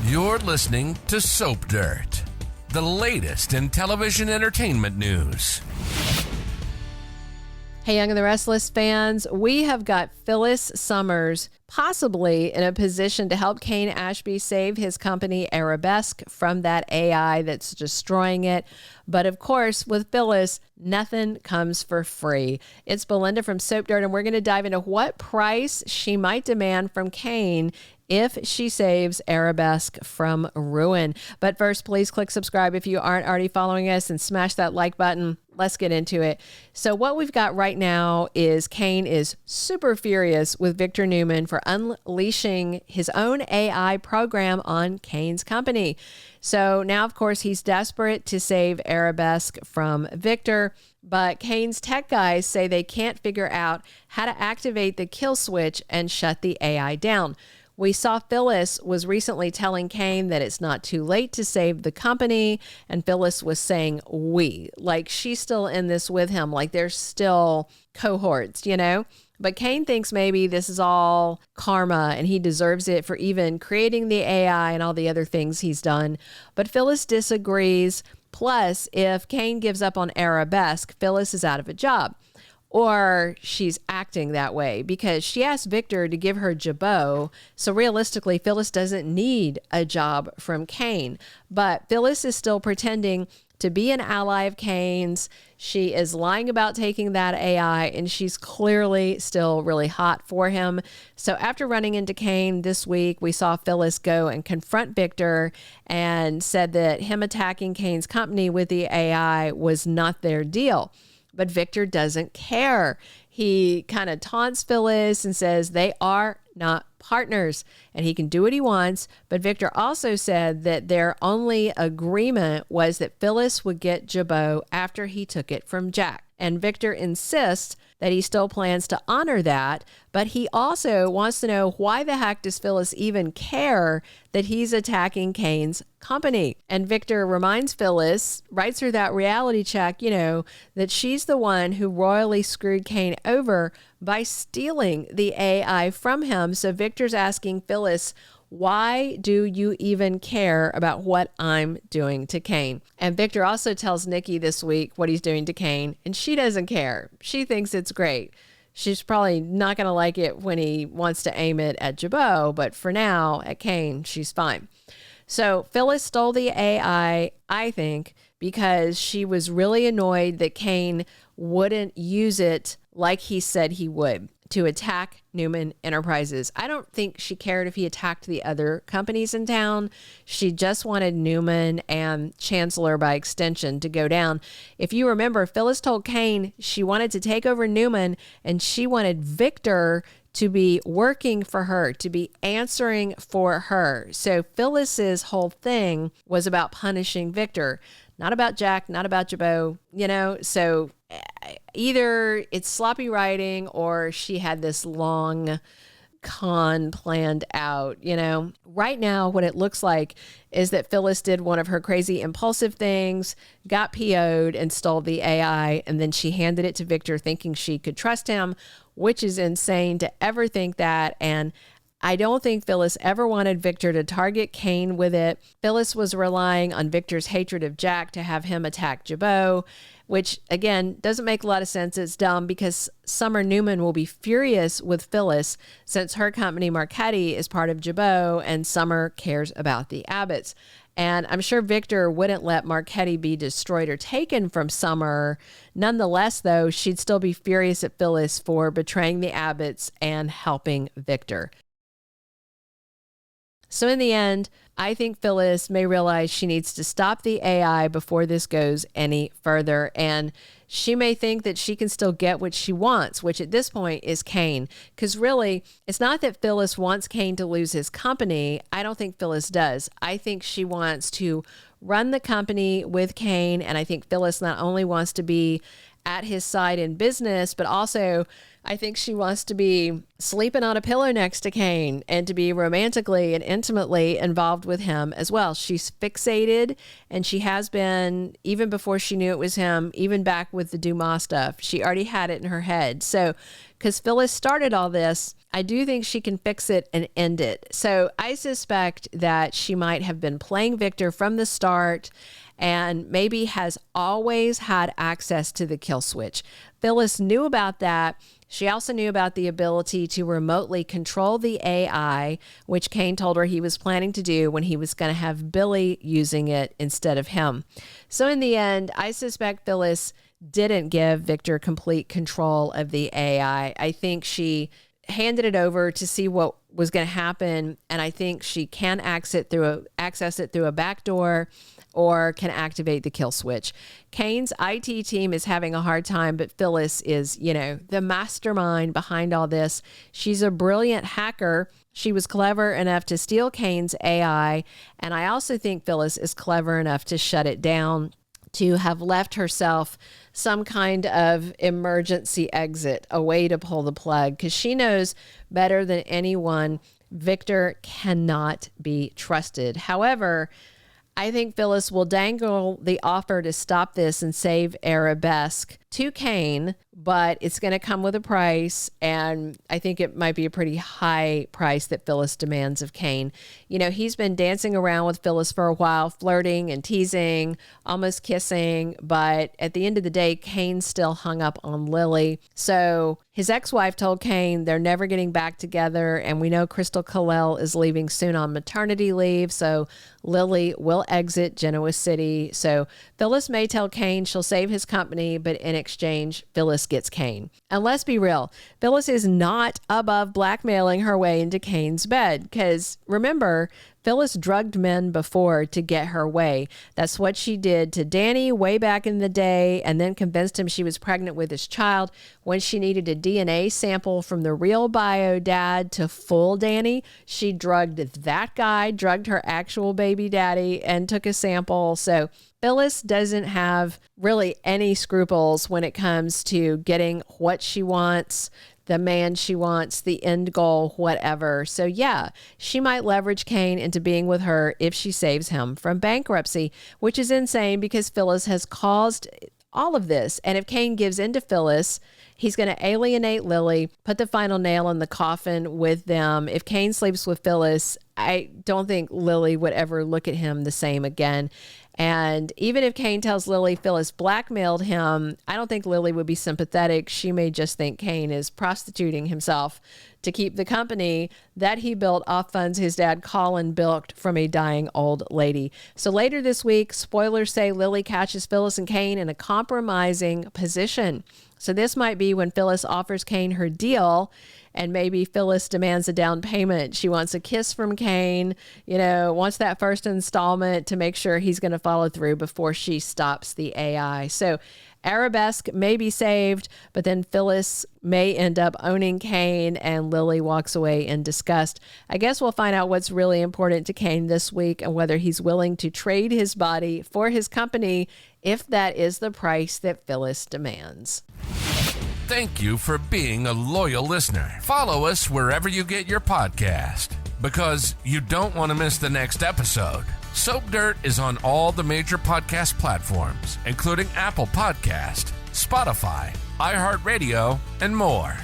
You're listening to Soap Dirt, the latest in television entertainment news. Hey, Young and the Restless fans, we have got Phyllis Summers possibly in a position to help Cane Ashby save his company Arabesque from that AI that's destroying it. But of course, with Phyllis, nothing comes for free. It's Belinda from Soap Dirt, and we're going to dive into what price she might demand from Cane if she saves Arabesque from ruin. But first, please click subscribe if you aren't already following us and smash that like button. Let's get into it. So what we've got right now is Cane is super furious with Victor Newman for unleashing his own AI program on Cane's company. So now, of course, he's desperate to save Arabesque from Victor, but Cane's tech guys say they can't figure out how to activate the kill switch and shut the AI down. We saw Phyllis was recently telling Cane that it's not too late to save the company, and Phyllis was saying we, like she's still in this with him, like they're still cohorts, you know? But Cane thinks maybe this is all karma and he deserves it for even creating the AI and all the other things he's done. But Phyllis disagrees. Plus, if Cane gives up on Arabesque, Phyllis is out of a job. Or she's acting that way because she asked Victor to give her jabot. So realistically, Phyllis doesn't need a job from Cane. But Phyllis is still pretending to be an ally of Cane's. She is lying about taking that AI, and she's clearly still really hot for him. So after running into Cane this week, we saw Phyllis go and confront Victor and said that him attacking Cane's company with the AI was not their deal. But Victor doesn't care. He kind of taunts Phyllis and says they are not partners and he can do what he wants. But Victor also said that their only agreement was that Phyllis would get jabot after he took it from Jack. And Victor insists that he still plans to honor that, but he also wants to know why the heck does Phyllis even care that he's attacking Cane's company? And Victor reminds Phyllis, writes her that reality check, you know, that she's the one who royally screwed Cane over by stealing the AI from him. So Victor's asking Phyllis, why do you even care about what I'm doing to Cane? And Victor also tells Nikki this week what he's doing to Cane, and she doesn't care. She thinks it's great. She's probably not going to like it when he wants to aim it at Jabot, but for now, at Cane, she's fine. So Phyllis stole the AI, I think, because she was really annoyed that Cane wouldn't use it like he said he would to attack Newman Enterprises. I don't think she cared if he attacked the other companies in town. She just wanted Newman and Chancellor by extension to go down. If you remember, Phyllis told Cane she wanted to take over Newman and she wanted Victor to be working for her, to be answering for her. So Phyllis's whole thing was about punishing Victor, not about Jack, not about Jabot, you know? So either it's sloppy writing or she had this long con planned out, you know? Right now, what it looks like is that Phyllis did one of her crazy impulsive things, got PO'd and stole the AI, and then she handed it to Victor thinking she could trust him, which is insane to ever think that. And I don't think Phyllis ever wanted Victor to target Cane with it. Phyllis was relying on Victor's hatred of Jack to have him attack Jabot, which, again, doesn't make a lot of sense. It's dumb because Summer Newman will be furious with Phyllis since her company, Marchetti, is part of Jabot and Summer cares about the Abbotts. And I'm sure Victor wouldn't let Marchetti be destroyed or taken from Summer. Nonetheless, though, she'd still be furious at Phyllis for betraying the Abbotts and helping Victor. So in the end, I think Phyllis may realize she needs to stop the AI before this goes any further. And she may think that she can still get what she wants, which at this point is Cane. Because really, it's not that Phyllis wants Cane to lose his company. I don't think Phyllis does. I think she wants to run the company with Cane. And I think Phyllis not only wants to be at his side in business, but also I think she wants to be sleeping on a pillow next to Cane and to be romantically and intimately involved with him as well. She's fixated, and she has been even before she knew it was him, even back with the Dumas stuff. She already had it in her head. So, because Phyllis started all this, I do think she can fix it and end it. So I suspect that she might have been playing Victor from the start and maybe has always had access to the kill switch. Phyllis knew about that. She also knew about the ability to remotely control the AI, which Cane told her he was planning to do when he was going to have Billy using it instead of him. So in the end, I suspect Phyllis didn't give Victor complete control of the AI. I think she handed it over to see what was going to happen, and I think she can access it through a back door or can activate the kill switch. Cane's IT team is having a hard time, but Phyllis is, the mastermind behind all this. She's a brilliant hacker. She was clever enough to steal Cane's AI, and I also think Phyllis is clever enough to shut it down, to have left herself some kind of emergency exit, a way to pull the plug, because she knows better than anyone Victor cannot be trusted. However, I think Phyllis will dangle the offer to stop this and save Arabesque to Cane, but it's going to come with a price, and I think it might be a pretty high price that Phyllis demands of Cane. He's been dancing around with Phyllis for a while, flirting and teasing, almost kissing, but at the end of the day, Cane's still hung up on Lily. So his ex-wife told Cane they're never getting back together, and we know Crystal Callell is leaving soon on maternity leave, so Lily will exit Genoa City. So Phyllis may tell Cane she'll save his company, but in exchange, Phyllis gets Cane. And let's be real, Phyllis is not above blackmailing her way into Cane's bed, because remember, Phyllis drugged men before to get her way. That's what she did to Danny way back in the day, and then convinced him she was pregnant with his child when she needed a DNA sample from the real bio dad to fool Danny. She drugged that guy, drugged her actual baby daddy, and took a sample. So Phyllis doesn't have really any scruples when it comes to getting what she wants, the man she wants, the end goal, whatever. So yeah, she might leverage Cane into being with her if she saves him from bankruptcy, which is insane because Phyllis has caused all of this. And if Cane gives in to Phyllis, he's going to alienate Lily, put the final nail in the coffin with them. If Cane sleeps with Phyllis, I don't think Lily would ever look at him the same again. And even if Cane tells Lily Phyllis blackmailed him, I don't think Lily would be sympathetic. She may just think Cane is prostituting himself to keep the company that he built off funds his dad Colin built from a dying old lady. So later this week, spoilers say Lily catches Phyllis and Cane in a compromising position. So this might be when Phyllis offers Cane her deal, and maybe Phyllis demands a down payment. She wants a kiss from Cane, wants that first installment to make sure he's going to follow through before she stops the AI. So Arabesque may be saved, but then Phyllis may end up owning Cane, and Lily walks away in disgust. I guess we'll find out what's really important to Cane this week and whether he's willing to trade his body for his company if that is the price that Phyllis demands. Thank you for being a loyal listener. Follow us wherever you get your podcast, because you don't want to miss the next episode. Soap Dirt is on all the major podcast platforms, including Apple Podcast, Spotify, iHeartRadio, and more.